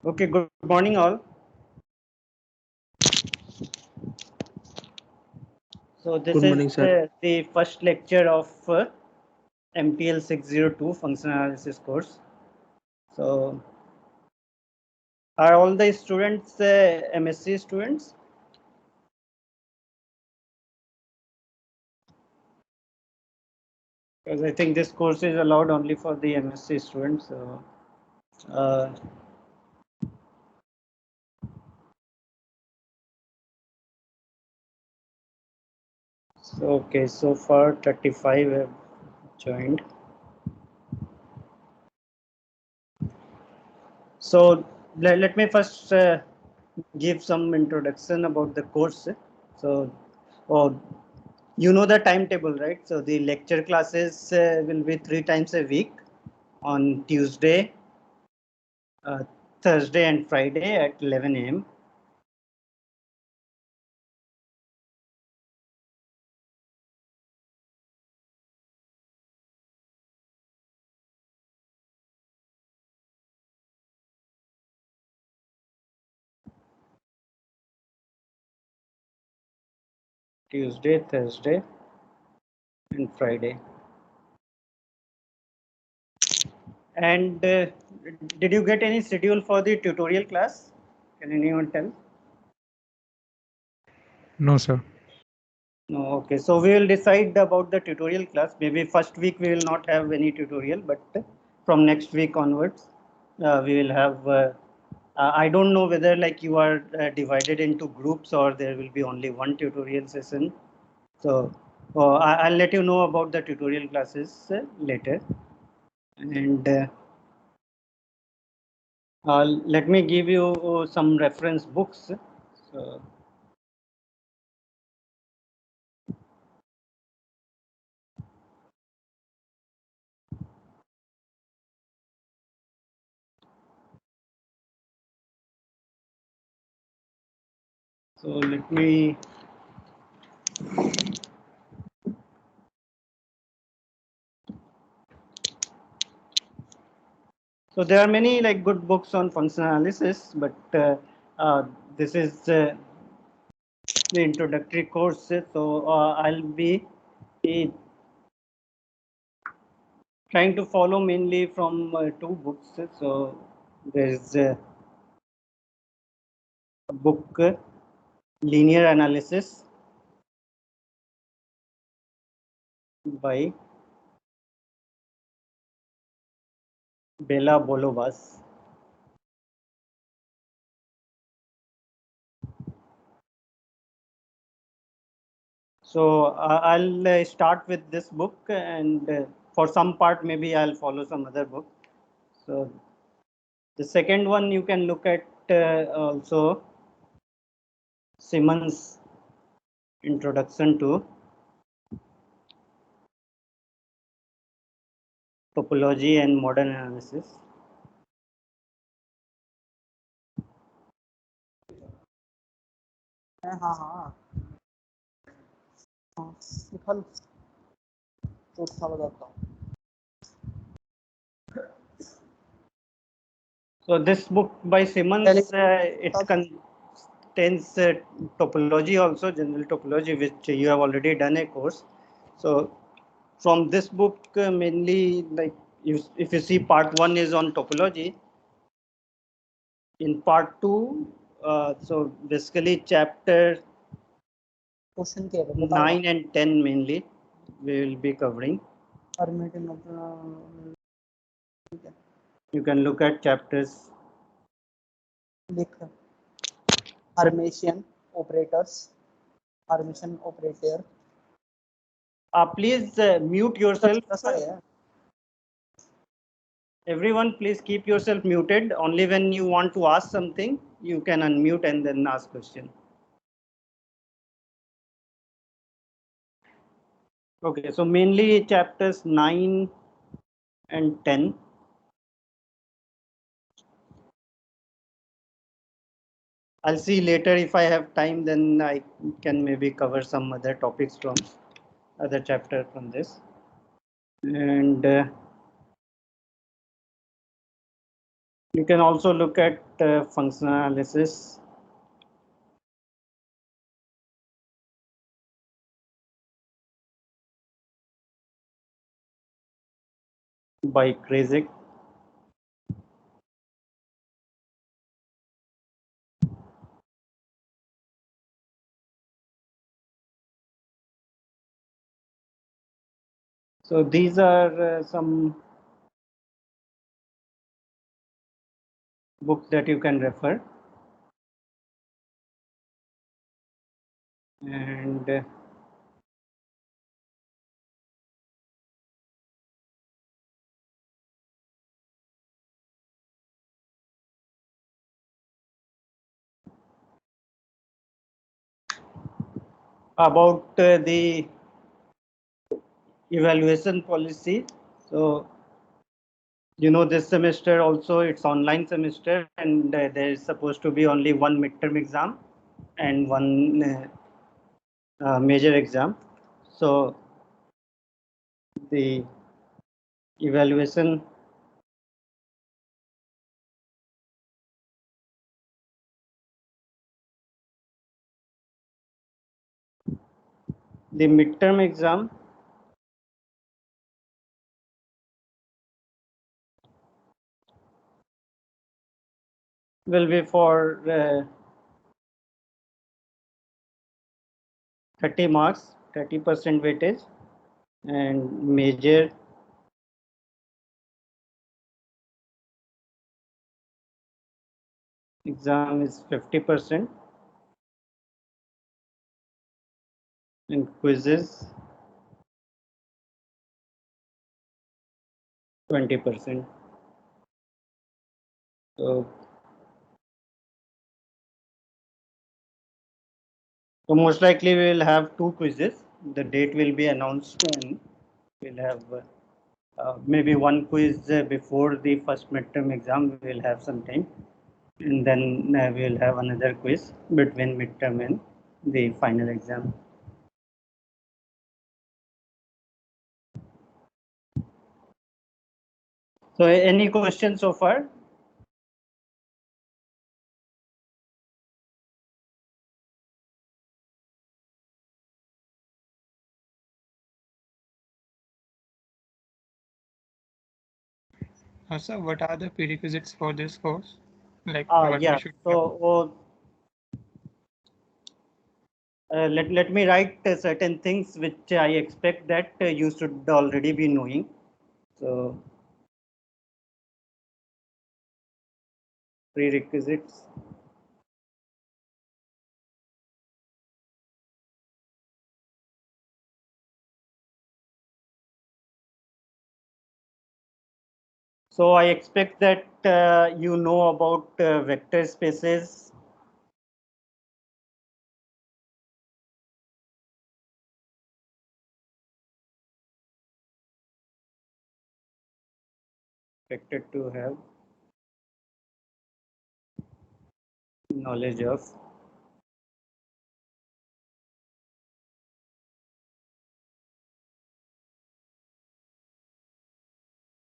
Okay, good morning all. So this Good is morning, sir. the first lecture of MTL 602 functional analysis course. So are all the students MSc students? Because I think this course is allowed only for the MSc students. Uh, so okay, so far 35 have joined. So let me first give some introduction about the course. So, oh, you know the timetable, right? So the lecture classes will be 3 times a week on Tuesday, Thursday, and Friday at 11 a.m. Tuesday, Thursday, and Friday. And did you get any schedule for the tutorial class? Can anyone tell? No, sir. No, okay. So we will decide about the tutorial class. Maybe first week we will not have any tutorial, but from next week onwards, we will have. I don't know whether like you are divided into groups or there will be only one tutorial session. So I'll let you know about the tutorial classes later. And let me give you some reference books. So, so let me. So there are many like good books on functional analysis, but this is the introductory course. So I'll be trying to follow mainly from two books. So there is a book Linear Analysis by Bela Bolovas. So I'll start with this book, and for some part maybe I'll follow some other book. So the second one you can look at also Simmons' Introduction to Topology and Modern Analysis. हाँ हाँ हाँ निकल तो उठा बताता हूँ So this book by Simmons, it contains topology also, general topology, which you have already done a course. So from this book, mainly like if you see part 1 is on topology. In part 2, so basically chapter question क्या है 9 and 10 mainly we will be covering. You can look at chapters. Hermitian operators, Hermitian operator. Please mute yourself. Everyone, please keep yourself muted. Only when you want to ask something, you can unmute and then ask question. Okay, so mainly chapters 9 and 10. I'll see later if I have time, then I can maybe cover some other topics from other chapter from this. And You can also look at functional analysis. By Krajcik. So these are some books that you can refer. And about the evaluation policy. So, you know, this semester also it's online semester, and there is supposed to be only one midterm exam and one major exam. So the evaluation the midterm exam will be for 30 marks, 30% weightage, and major exam is 50%, and quizzes 20%. So, most likely we will have two quizzes. The date will be announced, and we'll have maybe one quiz before the first midterm exam. We'll have some time, and then we'll have another quiz between midterm and the final exam. So, any questions so far? Sir, what are the prerequisites for this course? Like what we Yeah. should have? So, let me write certain things which I expect that you should already be knowing. So, prerequisites. So I expect that you know about vector spaces. Expected to have knowledge of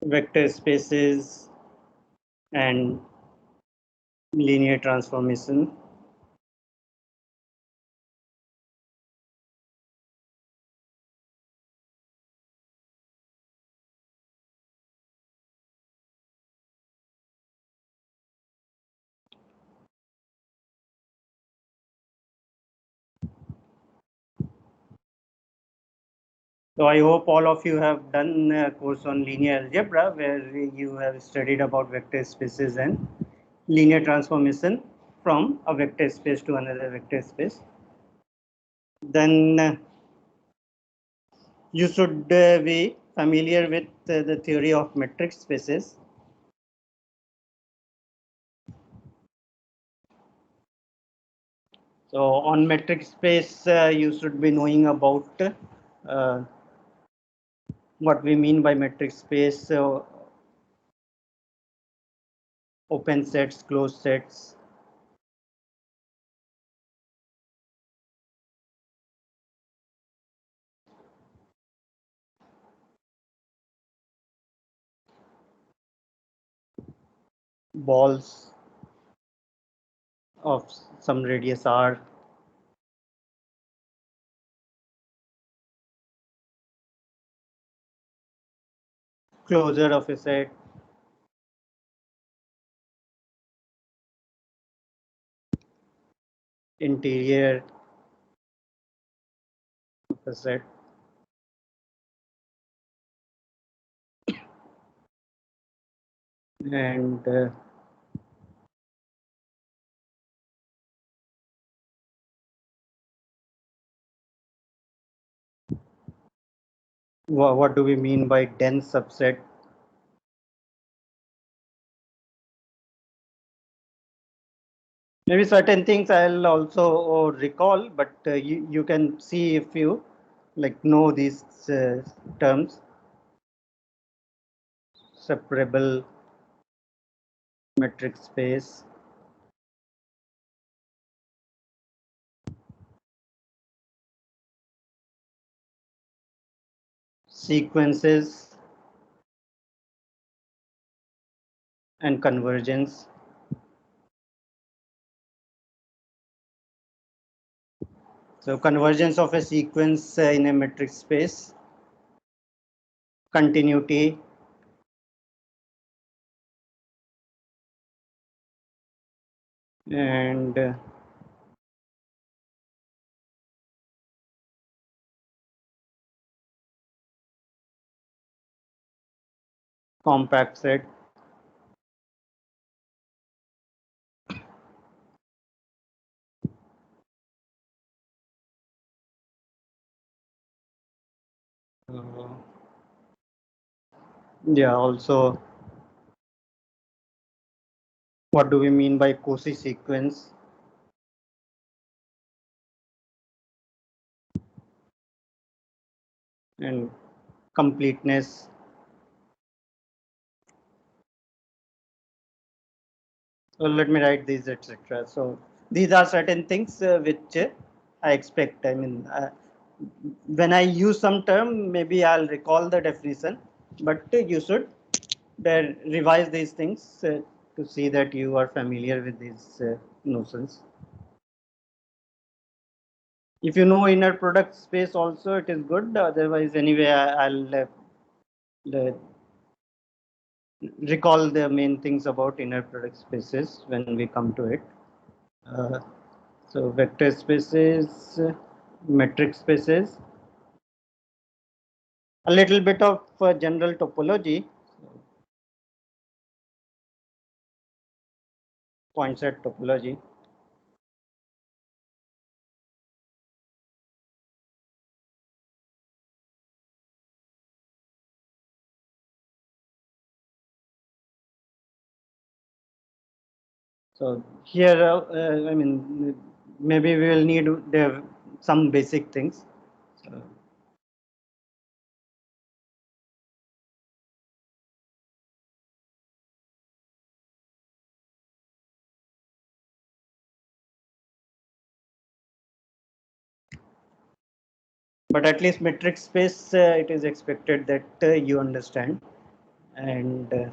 vector spaces and linear transformation. So I hope all of you have done a course on linear algebra where you have studied about vector spaces and linear transformation from a vector space to another vector space. Then you should be familiar with the theory of metric spaces. So on metric space, you should be knowing about uh, what we mean by metric space, open sets, closed sets. balls of some radius r. Closure of a set. Interior of a set. And what do we mean by dense subset? Maybe certain things I'll also recall, but you can see if you like know these terms. Separable metric space. Sequences and convergence. So convergence of a sequence in a metric space. Continuity. And compact set. Yeah, also what do we mean by Cauchy sequence? And completeness. So let me write these, etc. So these are certain things which I expect. I mean, when I use some term, maybe I'll recall the definition, but you should revise these things to see that you are familiar with these notions. If you know inner product space also, it is good. Otherwise, anyway, I'll recall the main things about inner product spaces when we come to it. So vector spaces, metric spaces, a little bit of general topology, point set topology. So here, I mean, maybe we will need some basic things. So, but at least metric space, it is expected that you understand. And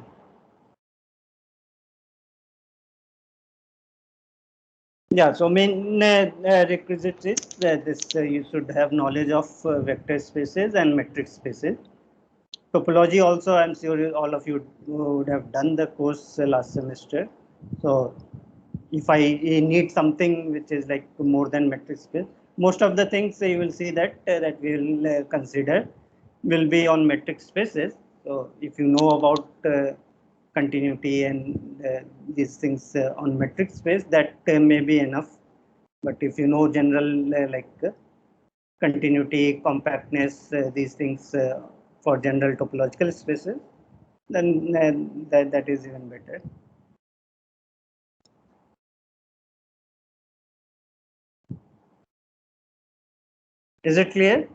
yeah, so main requisite is this you should have knowledge of vector spaces and metric spaces. Topology also, I'm sure all of you would have done the course last semester. So if I need something which is like more than metric space, most of the things you will see that that we will consider will be on metric spaces. So if you know about continuity and these things on metric space, that may be enough. But if you know general like continuity, compactness, these things for general topological spaces, then that is even better. Is it clear?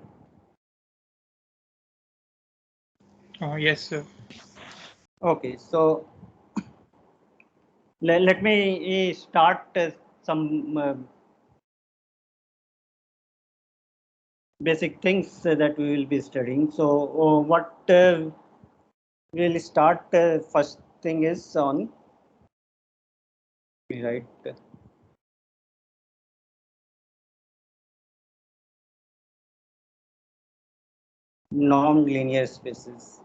Yes, sir. Okay, so let me start some basic things that we will be studying. So what we'll start first thing is on We write normed linear spaces.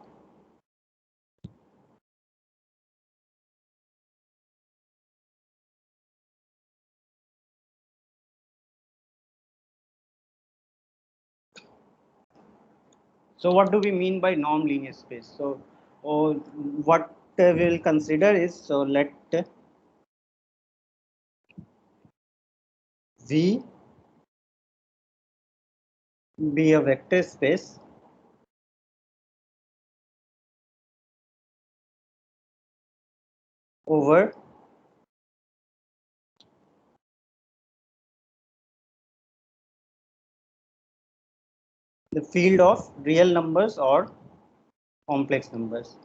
So what do we mean by norm linear space? So what we'll consider is, so let V be a vector space over the field of real numbers or complex numbers.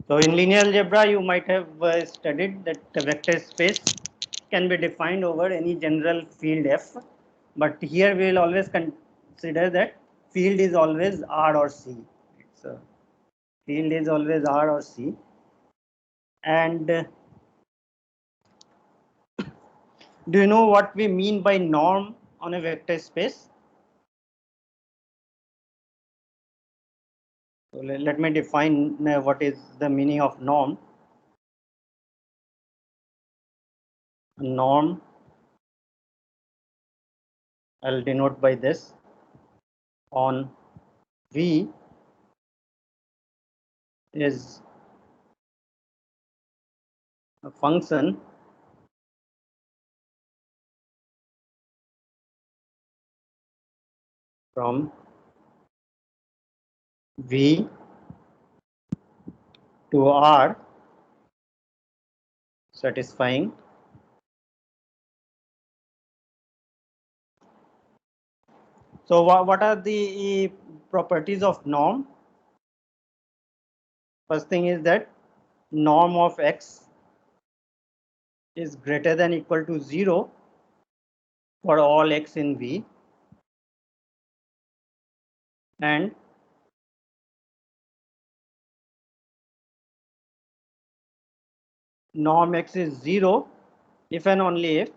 So in linear algebra, you might have studied that the vector space can be defined over any general field F, but here we will always consider that field is always R or C. So field is always R or C, and do you know what we mean by norm on a vector space? So let me define what is the meaning of norm. A norm, I'll denote by this, on V is a function from V to R satisfying so what are the properties of norm? First thing is that norm of X is greater than equal to 0 for all X in V, and norm X is 0 if and only if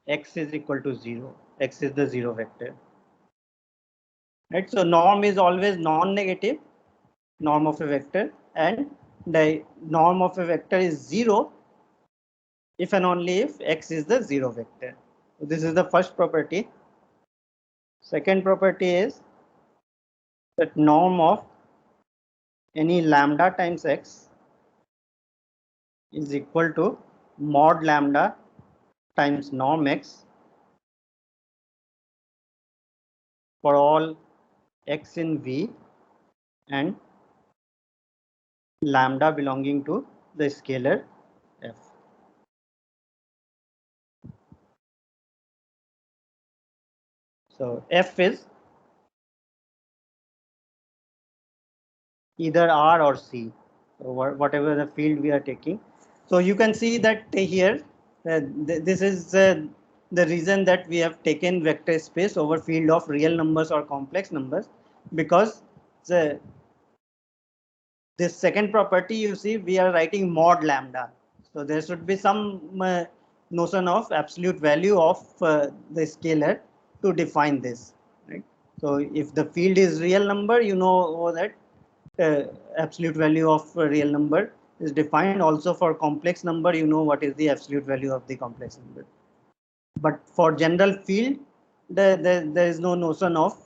X is equal to 0. X is the 0 vector. Right, so norm is always non-negative, norm of a vector, and the norm of a vector is 0 if and only if X is the 0 vector. So this is the first property. Second property is that norm of any lambda times X is equal to mod lambda times norm X for all X in V and lambda belonging to the scalar F. So F is either R or C, so whatever the field we are taking. So you can see that here this is the reason that we have taken vector space over field of real numbers or complex numbers, because the this second property, you see, we are writing mod lambda. So there should be some notion of absolute value of the scalar to define this. Right? So if the field is real number, you know that absolute value of a real number is defined. Also for complex number, you know what is the absolute value of the complex number. But for general field, there is no notion of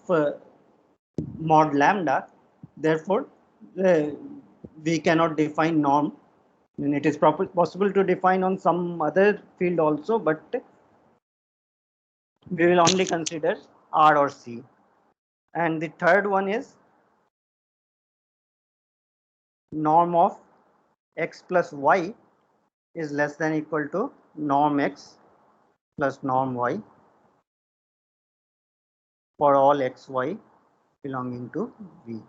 mod lambda. Therefore, uh, we cannot define norm. And it is possible to define on some other field also, but we will only consider R or C. And the third one is norm of X plus Y is less than equal to norm X plus norm Y for all XY belonging to V.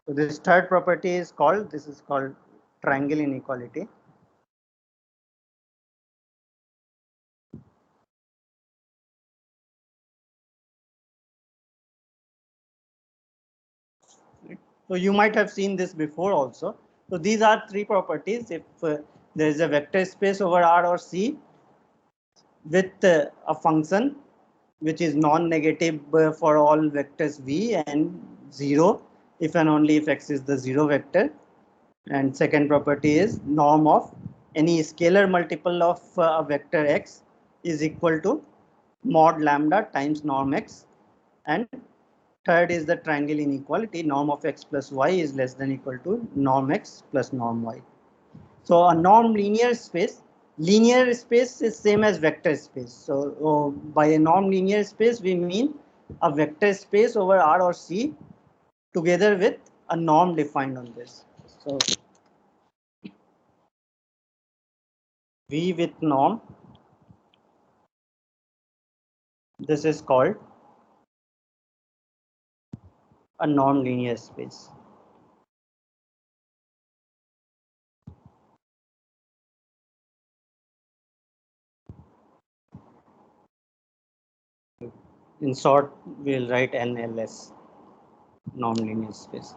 So this third property is called, this is called triangle inequality. So you might have seen this before also. So these are three properties. If there is a vector space over R or C with a function which is non-negative for all vectors v and 0 if and only if x is the 0 vector. And second property is norm of any scalar multiple of a vector x is equal to mod lambda times norm x. And third is the triangle inequality, norm of x plus y is less than equal to norm x plus norm y. So a non-linear space, linear space is same as vector space. So by a non-linear space, we mean a vector space over R or C together with a norm defined on this. So V with norm, this is called a non-linear space. In short, we'll write NLS, non-linear space.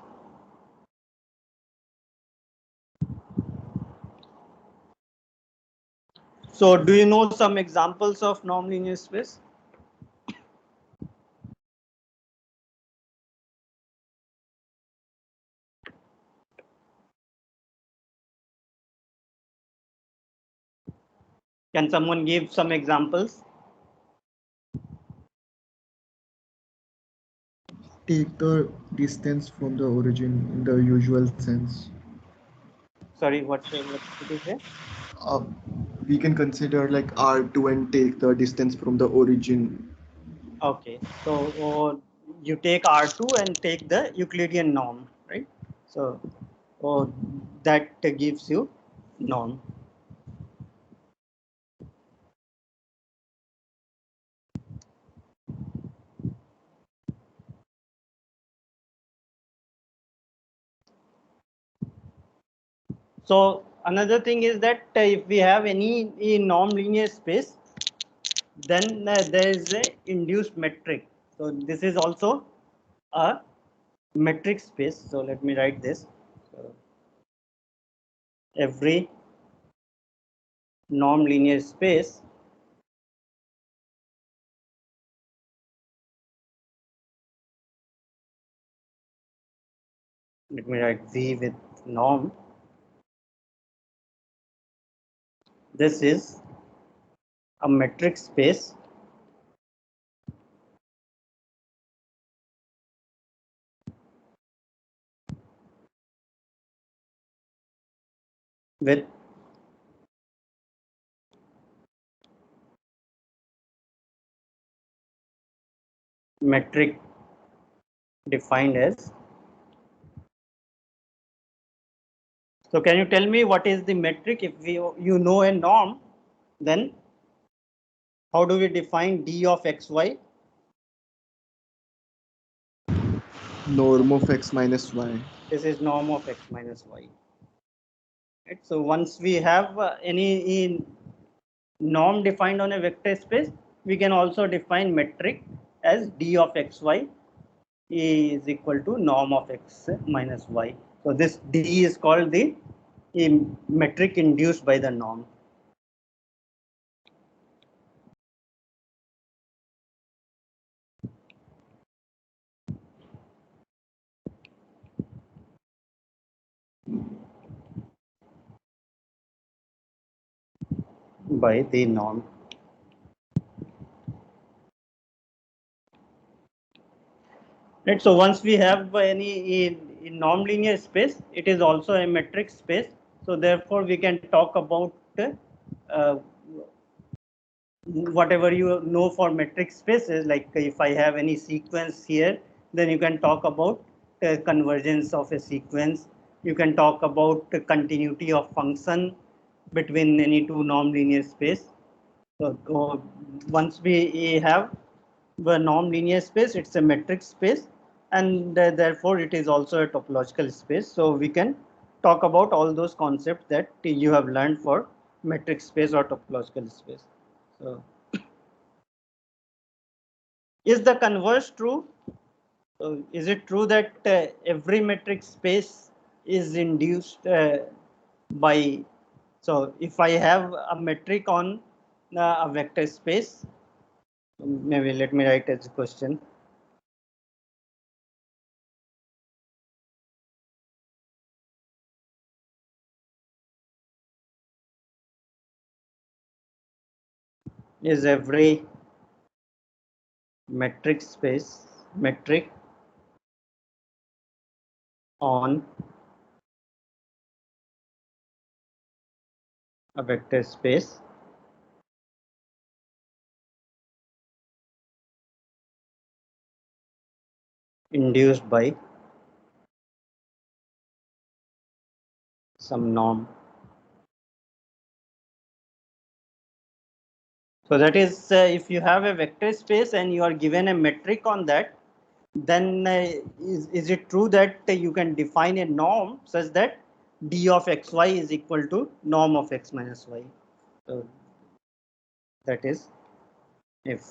So do you know some examples of non-linear space? Can someone give some examples? Take the distance from the origin in the usual sense. Sorry, what did you say? Uh, we can consider like R2 and take the distance from the origin. Okay, so you take R2 and take the Euclidean norm, right? So that gives you norm. So another thing is that if we have any non-linear space, then there is a induced metric. So this is also a metric space. So let me write this. So every non-linear space let me write V with norm. This is a metric space with metric defined as. So can you tell me what is the metric? If you know a norm, then how do we define d of xy? Norm of x minus y. This is norm of x minus y. Right? So once we have any norm defined on a vector space, we can also define metric as d of xy is equal to norm of x minus y. So this d is called the metric induced by the norm. By the norm. Right. So once we have any non-linear space, it is also a metric space. So therefore, we can talk about uh, whatever you know for metric spaces. Like if I have any sequence here, then you can talk about convergence of a sequence. You can talk about the continuity of function between any two non-linear space. So once we have the non-linear space, it's a metric space, and therefore it is also a topological space. So we can talk about all those concepts that you have learned for metric space or topological space. So is the converse true? So is it true that every metric space is induced by So if I have a metric on a vector space, maybe let me write as a question. Is every metric space metric on a vector space induced by some norm. So that is, if you have a vector space and you are given a metric on that, then is it true that you can define a norm such that d of xy is equal to norm of x minus y? So that is, if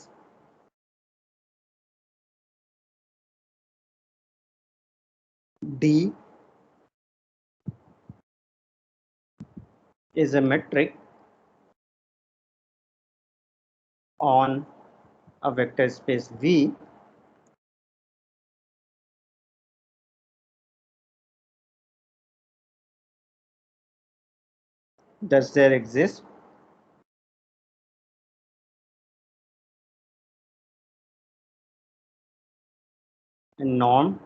d is a metric on a vector space V, does there exist a norm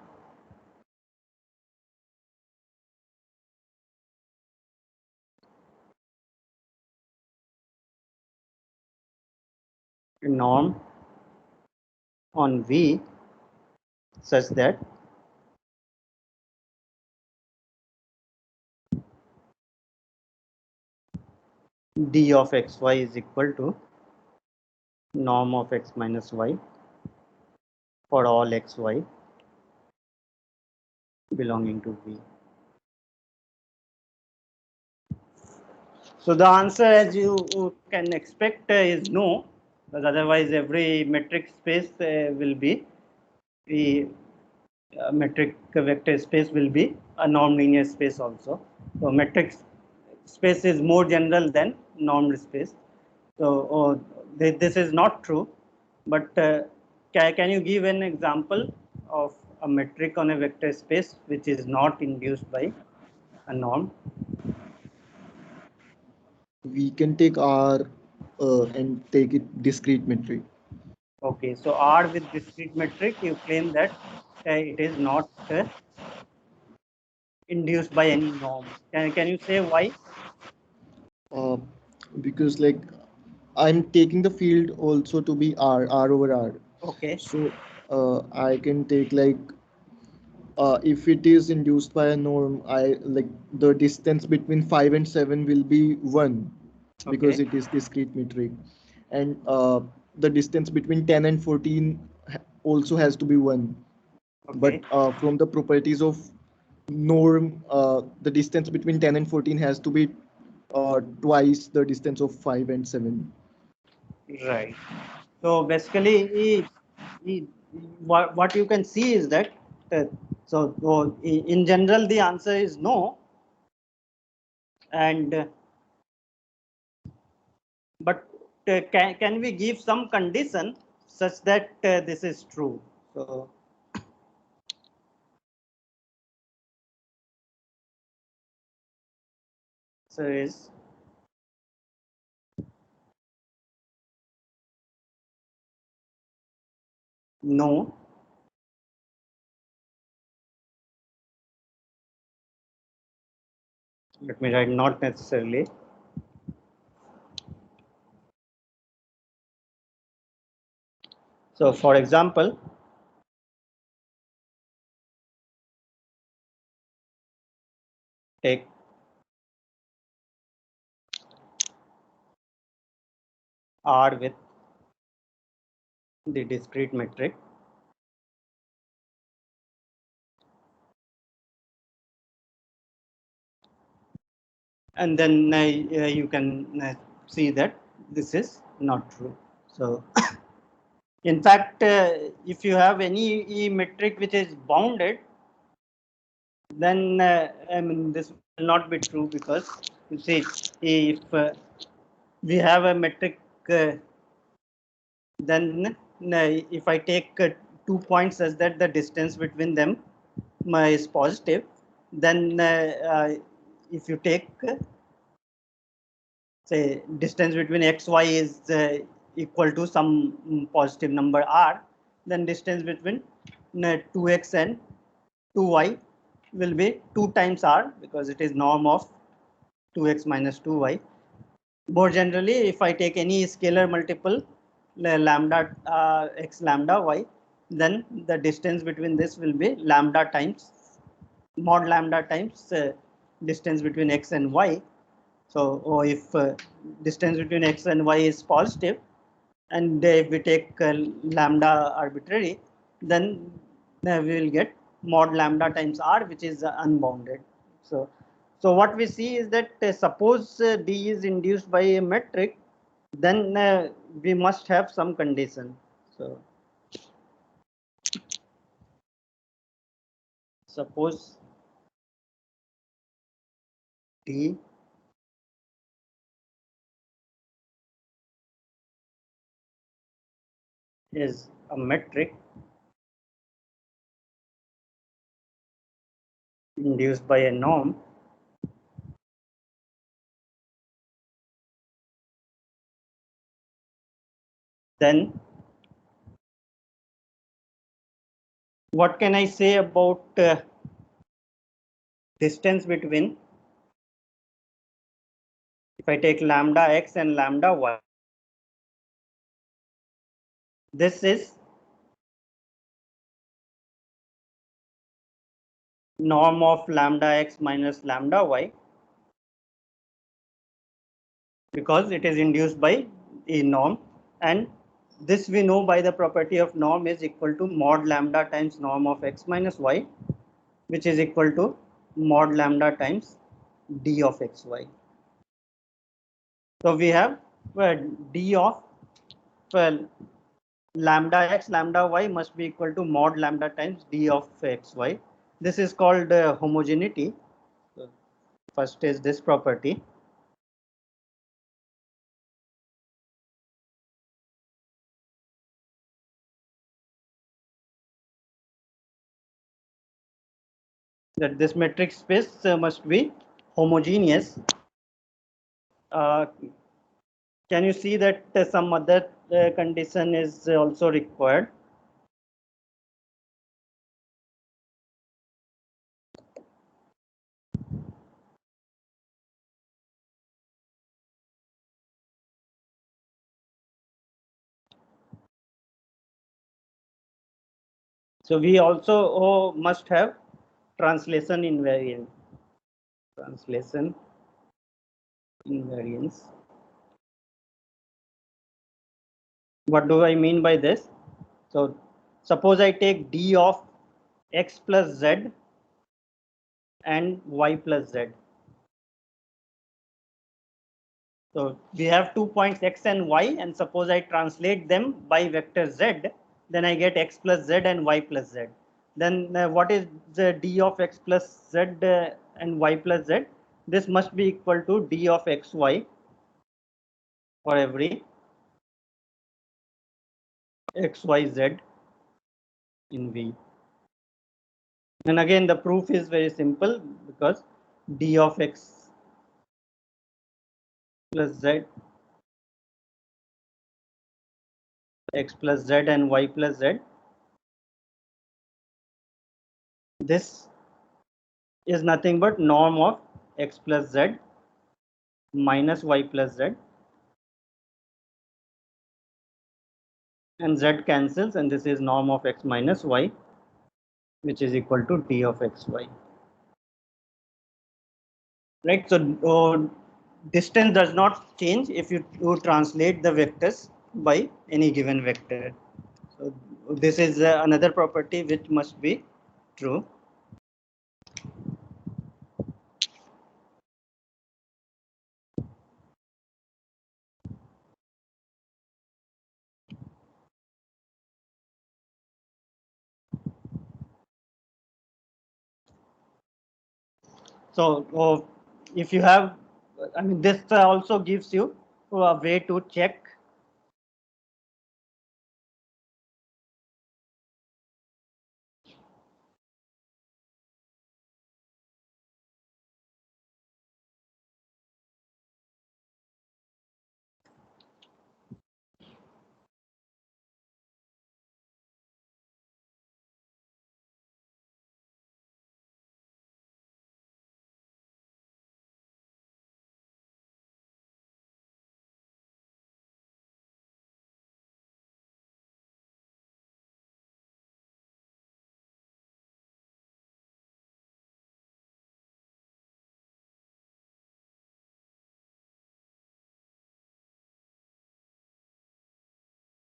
on V such that d of xy is equal to norm of x minus y for all xy belonging to V. So the answer, as you can expect, is no, because otherwise every metric space will be the metric vector space will be a norm linear space also. So metric space is more general than normed space. So this is not true, but can you give an example of a metric on a vector space which is not induced by a norm? We can take R and take it discrete metric. Okay, so R with discrete metric, you claim that it is not induced by any norm. Can you say why? Uh, because like I'm taking the field also to be R over R. Okay, So I can take like if it is induced by a norm, I like the distance between 5 and 7 will be 1 because okay, it is discrete metric, and the distance between 10 and 14 also has to be 1. But okay, from the properties of norm, the distance between 10 and 14 has to be twice the distance of 5 and 7. right. So basically, what you can see is that uh, in general the answer is no, and but can we give some condition such that this is true? So is no. Let me write not necessarily. So for example, take R with the discrete metric, and then you can see that this is not true. So in fact, if you have any metric which is bounded, then I mean this will not be true, because You see, if we have a metric, then if I take 2 points as that the distance between them is positive, then if you take say distance between x y is equal to some positive number r, then distance between 2x and 2y will be 2 times r, because it is norm of 2x minus 2y. More generally, if I take any scalar multiple lambda x lambda y, then the distance between this will be lambda times mod lambda times distance between x and y. So if distance between x and y is positive, and if we take lambda arbitrary, then we will get mod lambda times r, which is unbounded. So what we see is that suppose D is induced by a metric, then we must have some condition. So suppose D is a metric induced by a norm, then what can I say about distance between, if I take lambda x and lambda y, this is norm of lambda x minus lambda y, because it is induced by a norm, and this we know by the property of norm is equal to mod lambda times norm of x minus y, which is equal to mod lambda times d of xy. So we have d of lambda x lambda y must be equal to mod lambda times d of xy. This is called homogeneity. So first is this property. That this metric space must be homogeneous. Uh, can you see that some other condition is also required? So we also must have translation invariant. Translation invariance. What do I mean by this? So suppose I take d of x plus z and y plus z. So we have 2 points x and y, and suppose I translate them by vector z, then I get x plus z and y plus z. Then what is the d of x plus z and y plus z? This must be equal to d of xy for every xyz in V. And again, the proof is very simple, because d of x plus z, x plus z and y plus z, this is nothing but norm of x plus z minus y plus z, and z cancels, and this is norm of x minus y, which is equal to d of xy. Right. So distance does not change if you translate the vectors by any given vector. So this is another property which must be true. So if you have I mean, this also gives you a way to check.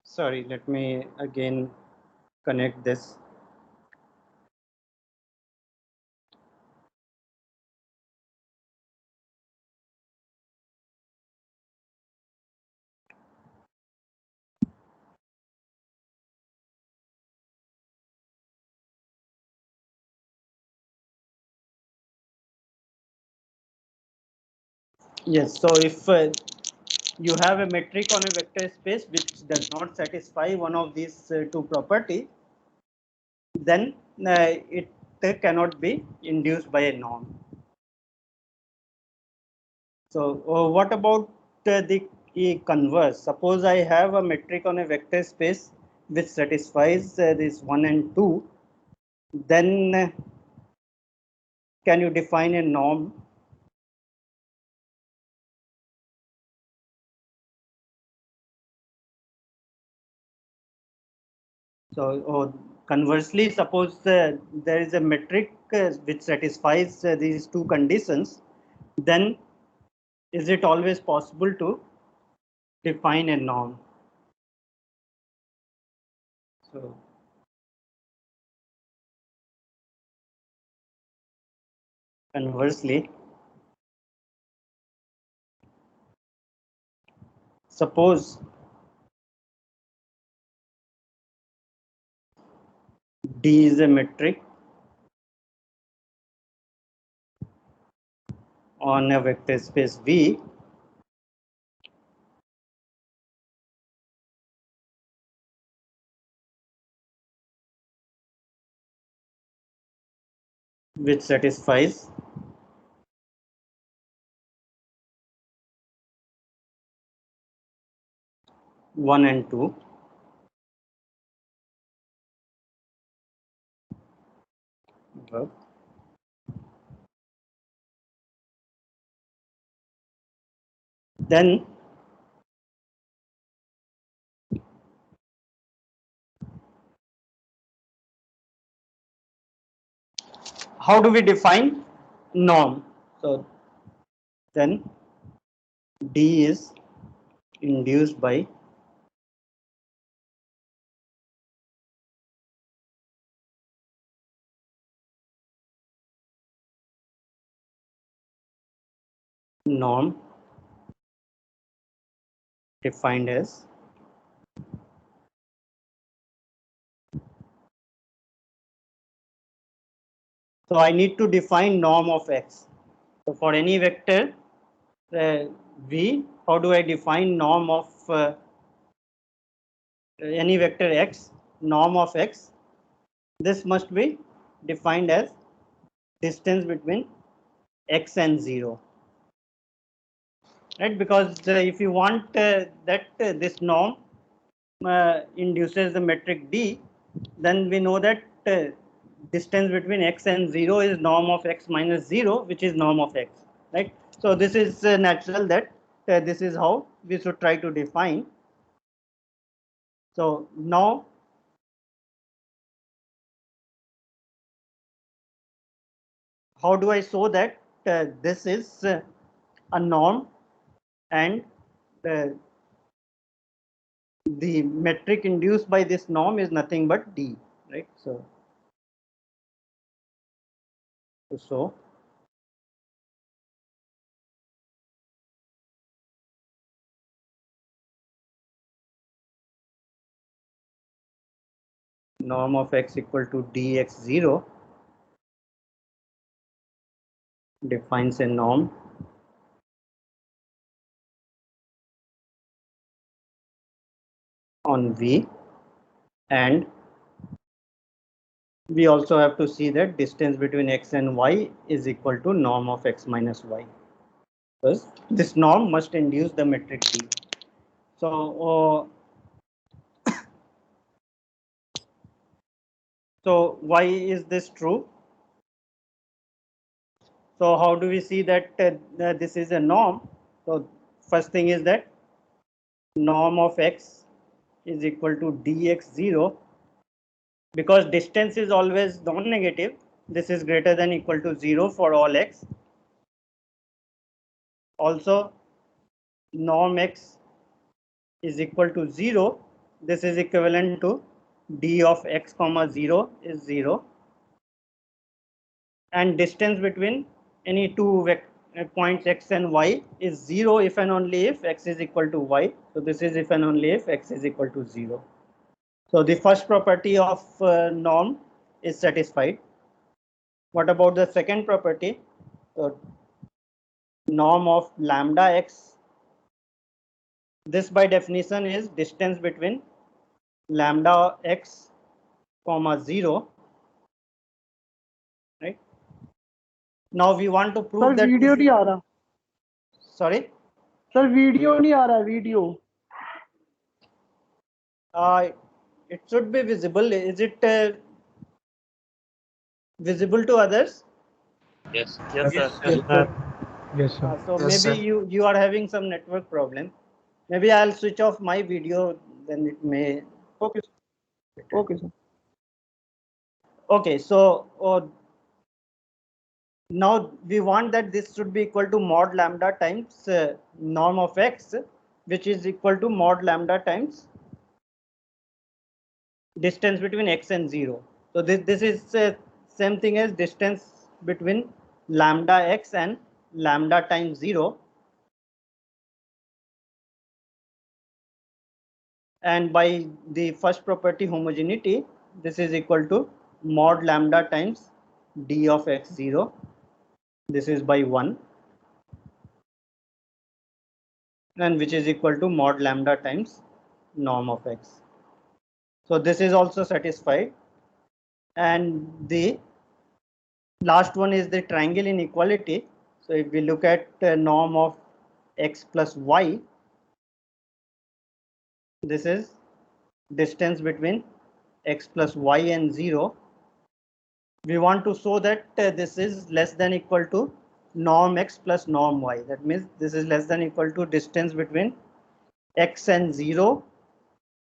Sorry, let me again connect this. Yes, so if you have a metric on a vector space which does not satisfy one of these two properties, then it cannot be induced by a norm. So what about the converse? Suppose I have a metric on a vector space which satisfies this 1 and 2, then can you define a norm? So conversely, suppose there is a metric which satisfies these two conditions, then is it always possible to define a norm? So conversely, suppose D is a metric on a vector space V, which satisfies one and two. Then how do we define norm? So then D is induced by norm defined as so I need to define norm of X. So for any vector V, how do I define norm of any vector X, norm of X? This must be defined as distance between X and 0. Right, because if you want that this norm induces the metric D, then we know that distance between X and 0 is norm of X minus 0, which is norm of X, right? So this is natural that this is how we should try to define. So now how do I show that this is a norm and the metric induced by this norm is nothing but D, right? So norm of X equal to dx0 defines a norm on V, and we also have to see that distance between x and y is equal to norm of x minus y. Because this norm must induce the metric D. So, so why is this true? So how do we see that this is a norm? So first thing is that norm of x is equal to dx0, because distance is always non-negative. This is greater than equal to 0 for all x. Also, norm x is equal to 0. This is equivalent to d of x comma 0 is 0. And distance between any two points x and y is 0 if and only if x is equal to y. So this is if and only if x is equal to 0. So the first property of norm is satisfied. What about the second property? Norm of lambda x. This by definition is distance between lambda x comma 0. Right. Now we want to prove sir that. Video नहीं आ रहा Sorry. Sir video नहीं आ रहा video It should be visible. Is it visible to others? Yes. Yes, sir. Yes, sir. Yes, sir. So Yes, maybe sir. you are having some network problem. Maybe I'll switch off my video, then it may. Okay okay sir Okay, so now we want that this should be equal to mod lambda times norm of x, which is equal to mod lambda times distance between x and 0. So this is same thing as distance between lambda x and lambda times 0. And by the first property homogeneity, this is equal to mod lambda times d of x0. This is by 1, and which is equal to mod lambda times norm of x. So this is also satisfied. And the last one is the triangle inequality. So if we look at norm of x plus y, this is distance between x plus y and 0. We want to show that this is less than equal to norm x plus norm y. That means this is less than equal to distance between x and 0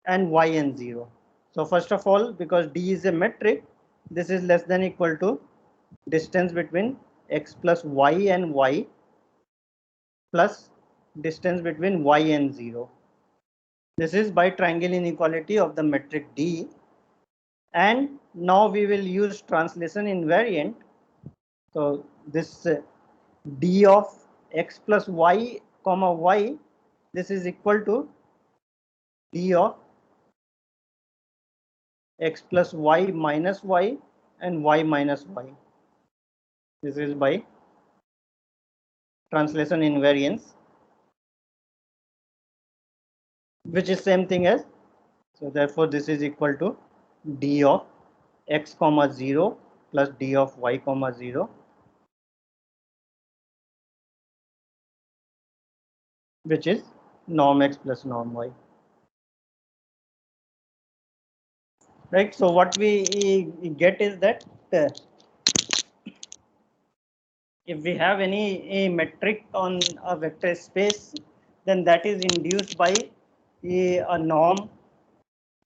and y and 0. So first of all, because d is a metric, this is less than equal to distance between x plus y and y plus distance between y and 0. This is by triangle inequality of the metric D. And now we will use translation invariant. So this d of x plus y comma y, this is equal to d of x plus y minus y and y minus y. This is by translation invariance, which is same thing as, so therefore this is equal to d of x comma 0 plus d of y comma 0, which is norm x plus norm y. Right. So what we get is that if we have any metric on a vector space, then that is induced by a norm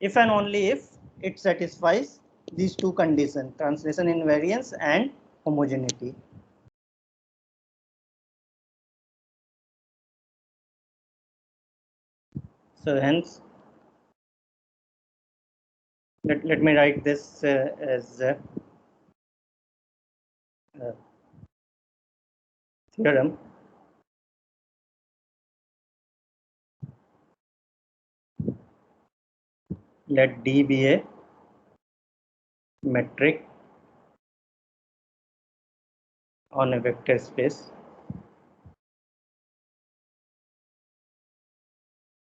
if and only if it satisfies these two conditions, translation invariance and homogeneity. So hence, let me write this as theorem. Let D be a metric on a vector space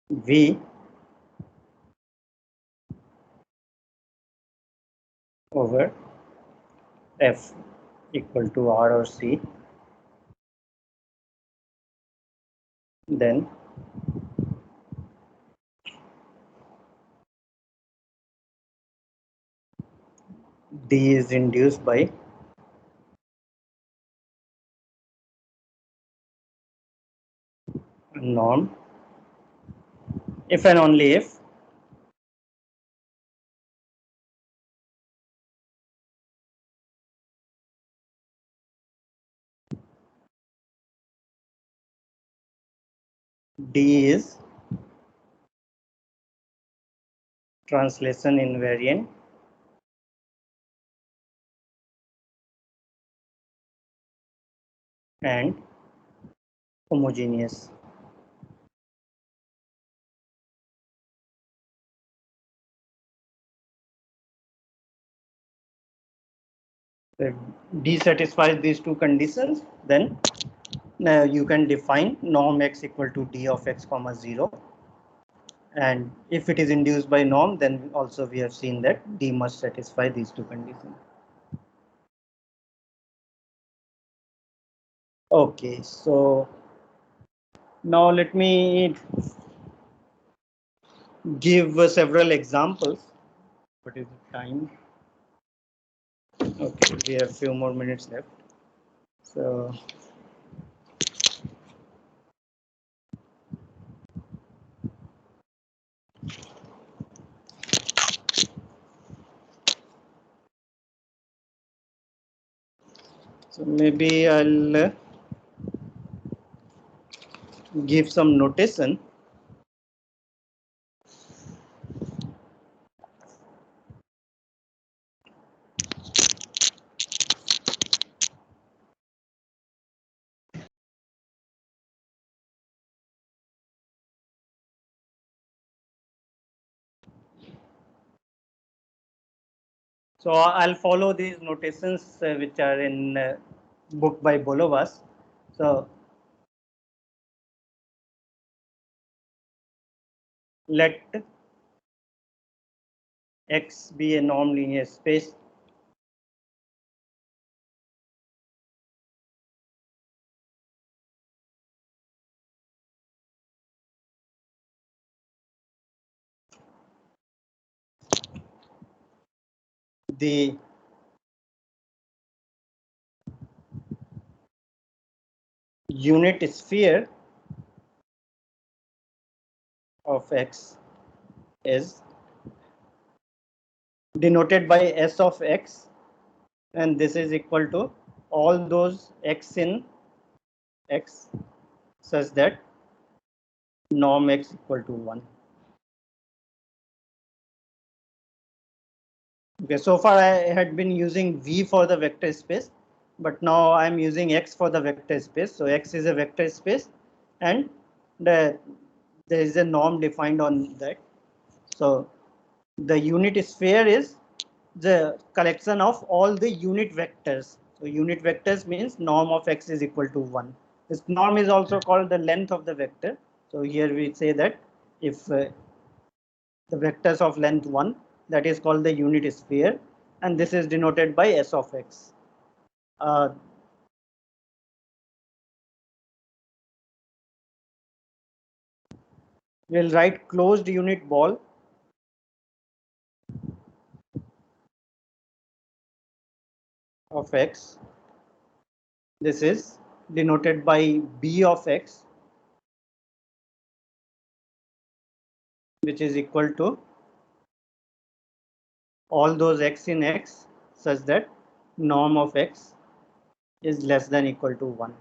V over F equal to R or C, then D is induced by norm if and only if D is translation invariant and homogeneous. If D satisfies these two conditions, then you can define norm x equal to D of x comma 0. And if it is induced by norm, then also we have seen that D must satisfy these two conditions. Okay, so now let me give several examples. What is the time? Okay, we have few more minutes left. So maybe I'll give some notation. So I'll follow these notations which are in book by Bolovas. So let X be a non-linear space the unit sphere of X is denoted by S of X, and this is equal to all those X in X such that norm X equal to 1. Okay, so far I had been using V for the vector space, but now I am using X for the vector space. So X is a vector space, and there is a norm defined on that. So the unit sphere is the collection of all the unit vectors. So unit vectors means norm of X is equal to 1. This norm is also called the length of the vector. So here we say that if the vectors of length 1, that is called the unit sphere, and this is denoted by S of X. We'll write closed unit ball of X. This is denoted by B of X, which is equal to all those X in X such that norm of X is less than equal to 1.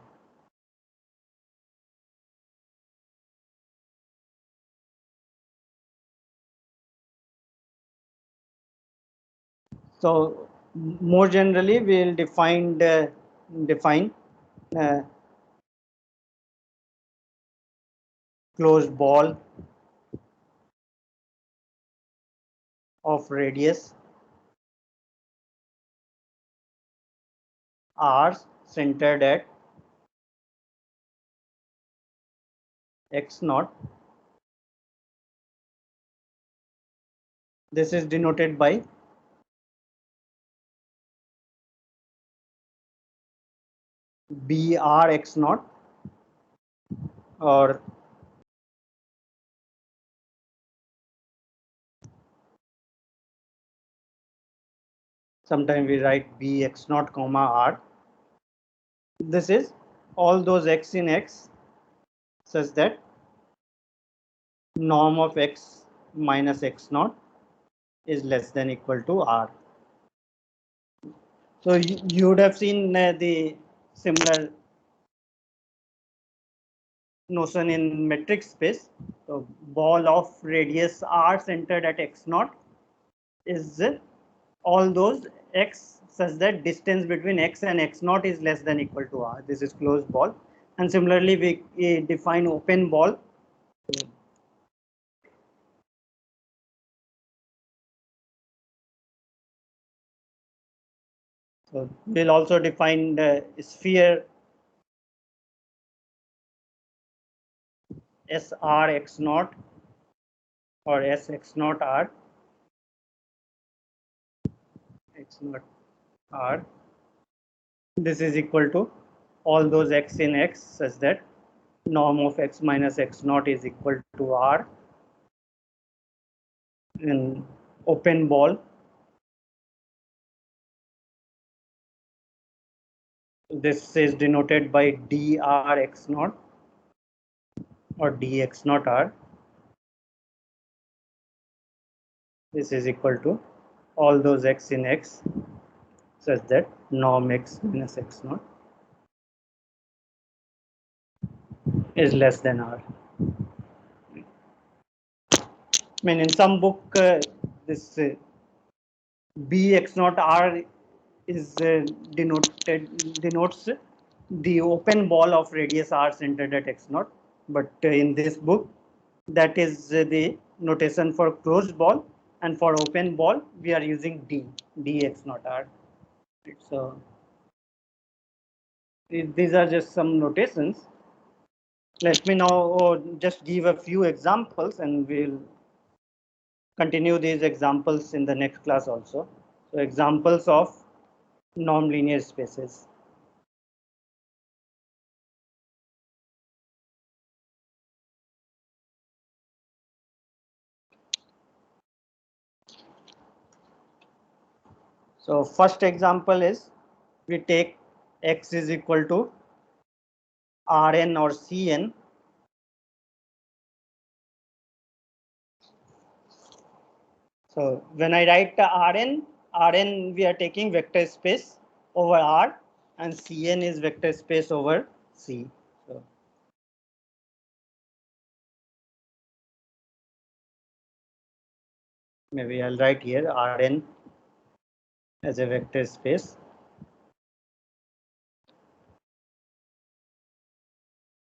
So more generally, we will define uh, closed ball of radius r centered at x naught. This is denoted by BR X naught, or sometimes we write B X naught comma R. This is all those X in X such that norm of X minus X naught is less than equal to R. So you would have seen the similar notion in metric space. So ball of radius R centered at X naught is all those X such that distance between X and X naught is less than equal to R. This is closed ball. And similarly, we define open ball. So we'll also define the sphere SR X naught or SX naught R. X naught R. This is equal to all those X in X such that norm of X minus X naught is equal to R. In open ball, this is denoted by dr X naught or dx naught R. This is equal to all those X in X such that norm X minus X naught is less than R. I mean, in some book, this B X naught R is denotes the open ball of radius R centered at X naught. But in this book, that is the notation for closed ball, and for open ball, we are using D X naught R. So these are just some notations. Let me now just give a few examples, and we'll continue these examples in the next class also. So examples of non-linear spaces. So first example is we take X is equal to Rn or Cn. So when I write Rn we are taking vector space over R, and Cn is vector space over C. So maybe I'll write here Rn as a vector space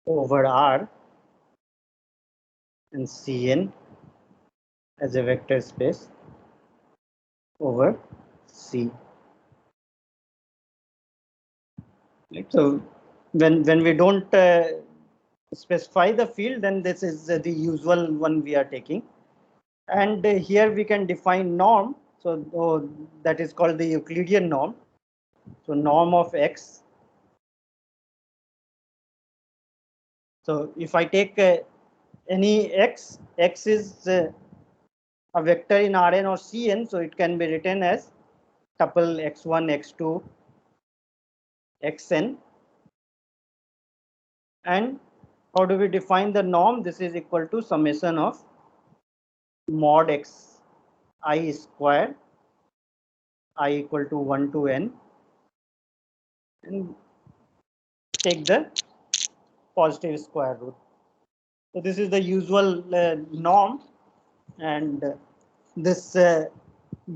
over R, and Cn as a vector space over C. Right. So when we don't specify the field, then this is the usual one we are taking. And here we can define norm. So that is called the Euclidean norm. So norm of X. So if I take any X is a vector in Rn or Cn, so it can be written as tuple x1, x2, xn. And how do we define the norm? This is equal to summation of mod x I square, I equal to 1 to n, and take the positive square root. So this is the usual norm, and this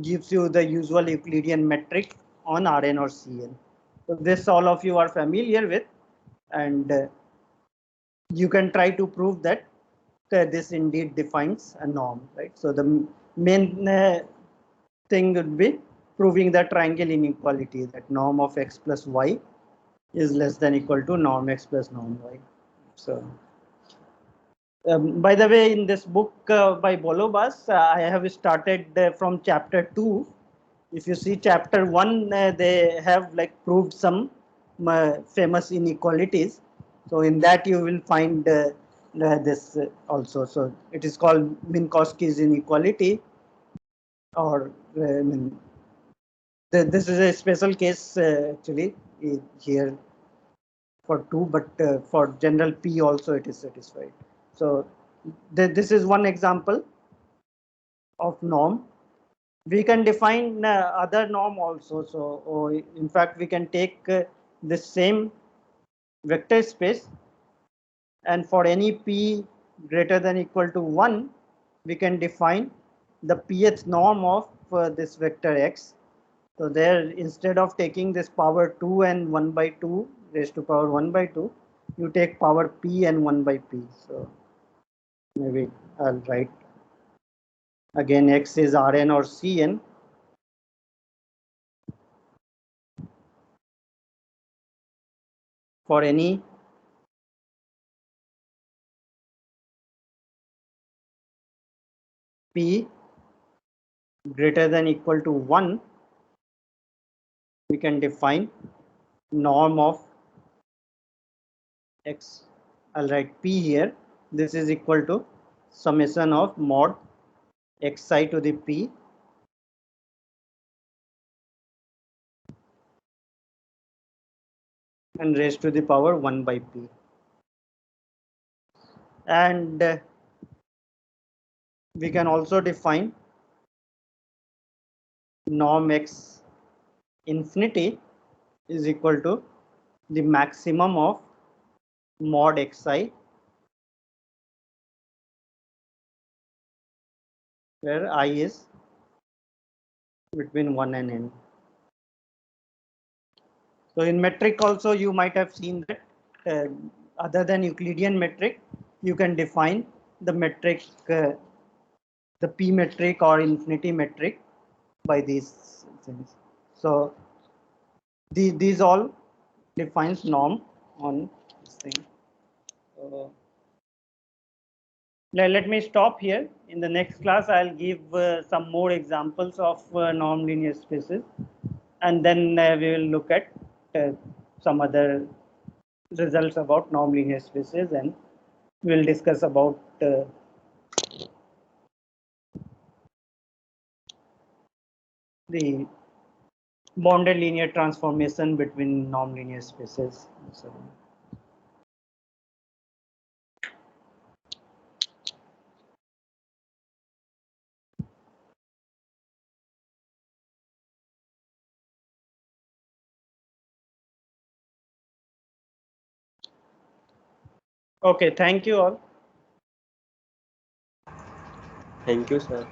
gives you the usual Euclidean metric on Rn or Cn. So this all of you are familiar with, and you can try to prove that this indeed defines a norm, right? So the main thing would be proving the triangle inequality, that norm of x plus y is less than equal to norm x plus norm y. So by the way, in this book by Bolobas, I have started from chapter 2. If you see chapter 1, they have like proved some famous inequalities. So in that you will find this also. So it is called Minkowski's inequality, or I mean, this is a special case actually here for 2, but for general P also it is satisfied. So this is one example of norm. We can define other norm also. So in fact we can take this same vector space, and for any P greater than equal to 1, we can define the pth norm of this vector x. So there, instead of taking this power 2 and 1 by 2 raised to power 1 by 2, you take power p and 1 by p. So maybe I'll write again, x is Rn or Cn. For any P greater than equal to 1, we can define norm of x. I'll write P here. This is equal to summation of mod xi to the P and raised to the power 1 by P. And we can also define norm x infinity is equal to the maximum of mod xi, where I is between 1 and n. So in metric also you might have seen that other than Euclidean metric, you can define the metric, the P metric or infinity metric by these things. So these all defines norm on this thing. Let me stop here. In the next class, I'll give some more examples of non-linear spaces, and then we will look at some other results about non-linear spaces, and we'll discuss about the bounded linear transformation between non-linear spaces and so on. Okay, thank you all. Thank you, sir.